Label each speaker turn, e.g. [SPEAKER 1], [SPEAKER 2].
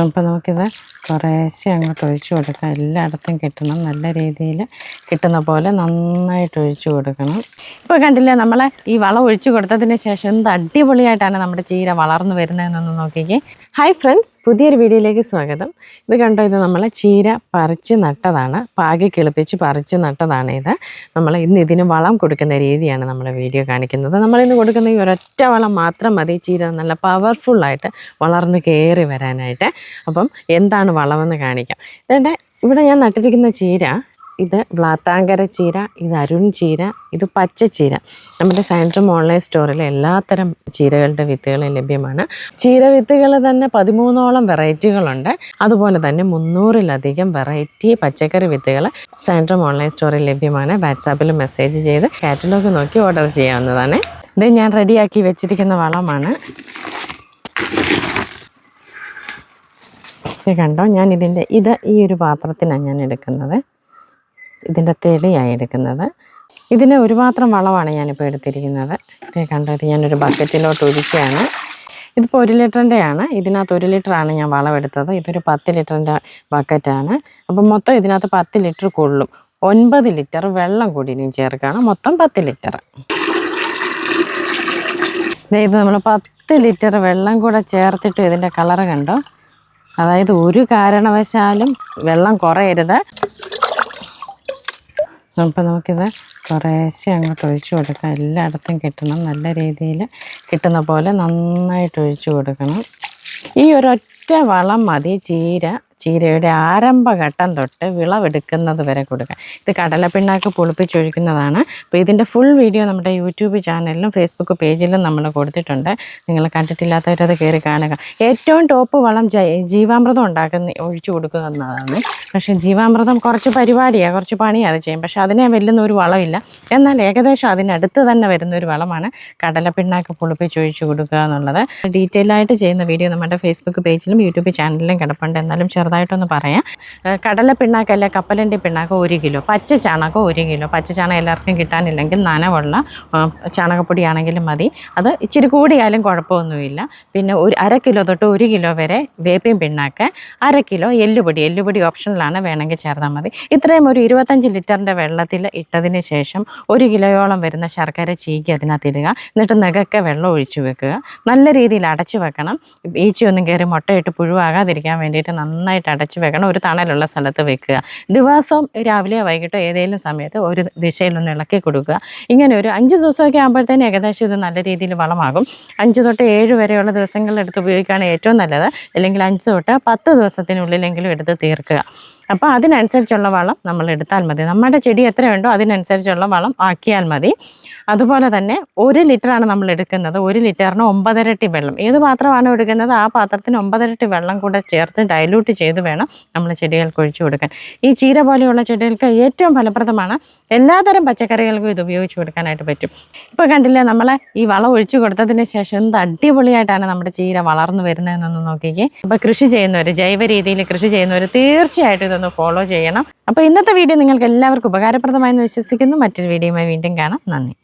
[SPEAKER 1] അപ്പോൾ നമുക്കിത് കുറേശ്ശെ അങ്ങോട്ട് ഒഴിച്ചു കൊടുക്കാം. എല്ലായിടത്തും കിട്ടണം, നല്ല രീതിയിൽ കിട്ടുന്ന പോലെ നന്നായിട്ട് ഒഴിച്ചു കൊടുക്കണം. ഇപ്പോൾ കണ്ടില്ലേ, നമ്മൾ ഈ വളം ഒഴിച്ചു കൊടുത്തതിന് ശേഷം എന്ത് അടിപൊളിയായിട്ടാണ് നമ്മുടെ ചീര വളർന്നു വരുന്നതെന്നൊന്ന് നോക്കിക്കേ. ഹായ് ഫ്രണ്ട്സ്, പുതിയൊരു വീഡിയോയിലേക്ക് സ്വാഗതം. ഇത് കണ്ടോ, ഇത് നമ്മൾ ചീര പറിച്ച് നട്ടതാണ്, പാകി കിളിപ്പിച്ച് പറിച്ച് നട്ടതാണ്. ഇത് നമ്മൾ ഇന്ന് ഇതിന് വളം കൊടുക്കുന്ന രീതിയാണ് നമ്മൾ വീഡിയോ കാണിക്കുന്നത്. നമ്മളിന്ന് കൊടുക്കുന്ന ഈ ഒരൊറ്റ വളം മാത്രം മതി ചീര നല്ല പവർഫുള്ളായിട്ട് വളർന്ന് കയറി വരാനായിട്ട്. അപ്പം എന്താണ് വളമെന്ന് കാണിക്കാം. ഇതേണ്ട, ഇവിടെ ഞാൻ നട്ടിരിക്കുന്ന ചീര, ഇത് വ്ളാത്താങ്കര ചീര, ഇത് അരുൺ ചീര, ഇത് പച്ചച്ചീര. നമ്മുടെ സയൻട്രം ഓൺലൈൻ സ്റ്റോറിൽ എല്ലാത്തരം ചീരകളുടെ വിത്തുകൾ ലഭ്യമാണ്. ചീര വിത്തുകൾ തന്നെ 13ഓളം വെറൈറ്റികളുണ്ട്. അതുപോലെ തന്നെ 300-ലധികം വെറൈറ്റി പച്ചക്കറി വിത്തുകൾ സയൻട്രം ഓൺലൈൻ സ്റ്റോറിൽ ലഭ്യമാണ്. വാട്സാപ്പിൽ മെസ്സേജ് ചെയ്ത് കാറ്റലോഗ് നോക്കി ഓർഡർ ചെയ്യാവുന്നതാണ്. ഇത് ഞാൻ റെഡിയാക്കി വെച്ചിരിക്കുന്ന വളമാണ്. ഇത് കണ്ടോ, ഞാൻ ഈ ഒരു പാത്രത്തിനാണ് ഞാൻ എടുക്കുന്നത്. ഇതിൻ്റെ തെളിയായി എടുക്കുന്നത്. ഇതിന് ഒരു പാത്രം വളമാണ് ഞാനിപ്പോൾ എടുത്തിരിക്കുന്നത്. ഇത് കണ്ടോ, ഇത് ഞാനൊരു ബക്കറ്റിലോട്ട് ഒഴിക്കുകയാണ്. ഇതിപ്പോൾ 1 ലിറ്ററിൻ്റെയാണ്. ഇതിനകത്ത് 1 ലിറ്ററാണ് ഞാൻ വളം എടുത്തത്. ഇതൊരു 10 ലിറ്ററിൻ്റെ ബക്കറ്റാണ്. അപ്പം മൊത്തം ഇതിനകത്ത് 10 ലിറ്റർ കൊള്ളും. 9 ലിറ്റർ വെള്ളം കൂടി ഇനി ചേർക്കുകയാണ്. മൊത്തം 10 ലിറ്റർ. ഇത് നമ്മൾ 10 ലിറ്റർ വെള്ളം കൂടെ ചേർത്തിട്ട് ഇതിൻ്റെ കളറ് കണ്ടോ. അതായത് ഒരു കാരണവശാലും വെള്ളം കുറയരുത്. അപ്പോൾ നമുക്കിത് കുറേശ്ശെ അങ്ങോട്ട് ഒഴിച്ചു കൊടുക്കാം. എല്ലായിടത്തും കിട്ടണം, നല്ല രീതിയിൽ കിട്ടുന്ന പോലെ നന്നായിട്ട് ഒഴിച്ചു കൊടുക്കണം. ഈ ഒരൊറ്റ വളം മതി ചീരയുടെ ആരംഭഘട്ടം തൊട്ട് വിളവെടുക്കുന്നത് വരെ കൊടുക്കാം. ഇത് കടലപ്പിണ്ണാക്ക് പൊളിപ്പിച്ചൊഴിക്കുന്നതാണ്. അപ്പോൾ ഇതിൻ്റെ ഫുൾ വീഡിയോ നമ്മുടെ യൂട്യൂബ് ചാനലിലും ഫേസ്ബുക്ക് പേജിലും നമ്മൾ കൊടുത്തിട്ടുണ്ട്. നിങ്ങൾ കണ്ടിട്ടില്ലാത്തവരത് കയറി കാണുക. ഏറ്റവും ടോപ്പ് വളം ജീവാമൃതം ഒഴിച്ചു കൊടുക്കുക എന്നതാണ്. പക്ഷേ ജീവാമൃതം കുറച്ച് പരിപാടിയാണ്, കുറച്ച് പണിയാണ് അത് ചെയ്യും. പക്ഷേ അതിനെ വെല്ലുന്ന ഒരു വളമില്ല. എന്നാൽ ഏകദേശം അതിനടുത്ത് തന്നെ വരുന്ന ഒരു വളമാണ് കടലപ്പിണ്ണാക്ക് പൊളിപ്പിച്ചൊഴിച്ചു കൊടുക്കുക എന്നുള്ളത്. ഡീറ്റെയിൽ ആയിട്ട് ചെയ്യുന്ന വീഡിയോ നമ്മുടെ ഫേസ്ബുക്ക് പേജിലും യൂട്യൂബ് ചാനലിലും കിടപ്പുണ്ട്. എന്നാലും ചെറുതായിട്ടൊന്ന് പറയാം. കടല പിണ്ണാക്കല്ല, കപ്പലണ്ടി പിണ്ണാക്ക് 1 കിലോ, പച്ച ചാണകം 1 കിലോ. പച്ച ചാണകം എല്ലാവർക്കും കിട്ടാനില്ലെങ്കിൽ നനവുള്ള ചാണകപ്പൊടിയാണെങ്കിലും മതി. അത് ഇച്ചിരി കൂടിയാലും കുഴപ്പമൊന്നുമില്ല. പിന്നെ 1/2 കിലോ തൊട്ട് 1 കിലോ വരെ വേപ്പിൻ പിണ്ണാക്ക്, 1/2 കിലോ എല്ലുപൊടി ഓപ്ഷനിലാണ്, വേണമെങ്കിൽ ചേർത്താൽ മതി. ഇത്രയും ഒരു 25 ലിറ്ററിൻ്റെ വെള്ളത്തിൽ ഇട്ടതിന് ശേഷം 1 കിലോയോളം വരുന്ന ശർക്കര ചീകി അതിനകത്ത് ഇടുക. എന്നിട്ട് നെകക്കെ വെള്ളം ഒഴിച്ചു വെക്കുക. നല്ല രീതിയിൽ അടച്ചു വെക്കണം. ഈച്ചയൊന്നും കയറി മുട്ടയിട്ട് പുഴുവാകാതിരിക്കാൻ വേണ്ടിയിട്ട് നന്നായിട്ട് അടച്ചു വെക്കണം. ഒരു തണലുള്ള സ്ഥലത്ത് വെക്കുക. ദിവസവും രാവിലെയോ വൈകിട്ടോ ഏതെങ്കിലും സമയത്ത് ഒരു ദിശയിലൊന്ന് ഇളക്കി കൊടുക്കുക. ഇങ്ങനെ ഒരു 5 ദിവസമൊക്കെ ആകുമ്പോഴത്തേന് ഏകദേശം ഇത് നല്ല രീതിയിൽ വളമാകും. 5 തൊട്ട് 7 വരെയുള്ള ദിവസങ്ങളിലെടുത്ത് ഉപയോഗിക്കുകയാണ് ഏറ്റവും നല്ലത്. അല്ലെങ്കിൽ 5 തൊട്ട് 10 ദിവസത്തിനുള്ളിലെങ്കിലും എടുത്ത് തീർക്കുക. അപ്പോൾ അതിനനുസരിച്ചുള്ള വളം നമ്മൾ എടുത്താൽ മതി. നമ്മുടെ ചെടി എത്രയുണ്ടോ അതിനനുസരിച്ചുള്ള വളം ആക്കിയാൽ മതി. അതുപോലെ തന്നെ 1 ലിറ്ററാണ് നമ്മൾ എടുക്കുന്നത്. 1 ലിറ്ററിന് 9 ഇരട്ടി വെള്ളം. ഏത് പാത്രമാണ് എടുക്കുന്നത് ആ പാത്രത്തിന് 9 ഇരട്ടി വെള്ളം കൂടെ ചേർത്ത് ഡൈല്യൂട്ട് ചെയ്ത് വേണം നമ്മൾ ചെടികൾക്ക് ഒഴിച്ചു കൊടുക്കാൻ. ഈ ചീര പോലെയുള്ള ചെടികൾക്ക് ഏറ്റവും ഫലപ്രദമാണ്. എല്ലാതരം പച്ചക്കറികൾക്കും ഇത് ഉപയോഗിച്ച് കൊടുക്കാനായിട്ട് പറ്റും. ഇപ്പോൾ കണ്ടില്ലേ, നമ്മൾ ഈ വളം ഒഴിച്ചു കൊടുത്തതിന് ശേഷം എന്ത് അടിപൊളിയായിട്ടാണ് നമ്മുടെ ചീര വളർന്നു വരുന്നതെന്നൊന്ന് നോക്കിക്കേ. അപ്പോൾ കൃഷി ചെയ്യുന്നവർ, ജൈവ രീതിയിൽ കൃഷി ചെയ്യുന്നവർ തീർച്ചയായിട്ടും ഇതൊന്ന് ഫോളോ ചെയ്യണം. അപ്പോൾ ഇന്നത്തെ വീഡിയോ നിങ്ങൾക്ക് എല്ലാവർക്കും ഉപകാരപ്രദമായെന്ന് വിശ്വസിക്കുന്നു. മറ്റൊരു വീഡിയോയുമായി വീണ്ടും കാണാം. നന്ദി.